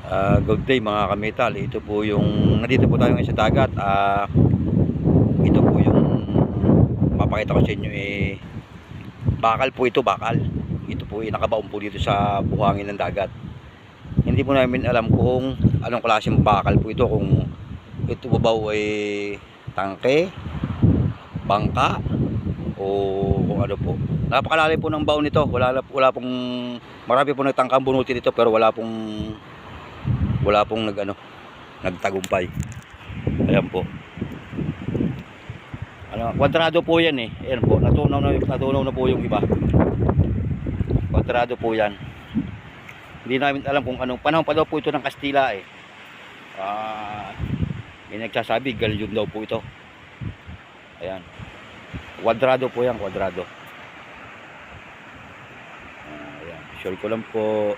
Good day mga kamital. Ito po yung nandito po tayo ngayon sa dagat. Ito po yung papakita ko sa inyo bakal po ito, bakal. Ito po nakabaon po dito sa buhangin ng dagat. Hindi po namin alam kung anong klaseng bakal po ito, kung ito babaw ay tangke, bangka o kung ano po. Napakalalim po ng baon nito. Wala pong marami po nagtangkang bunutin dito pero wala pong nagtagumpay. Ayan po. Kwadrado po yan eh. Ayan po, natunaw na po yung iba. Kwadrado po yan. Hindi namin alam kung anong panahon pa daw po ito ng Kastila eh. May nagsasabi, galyon daw po ito. Ayan. Kwadrado po yan, kwadrado. Ayan. Sure ko lang po.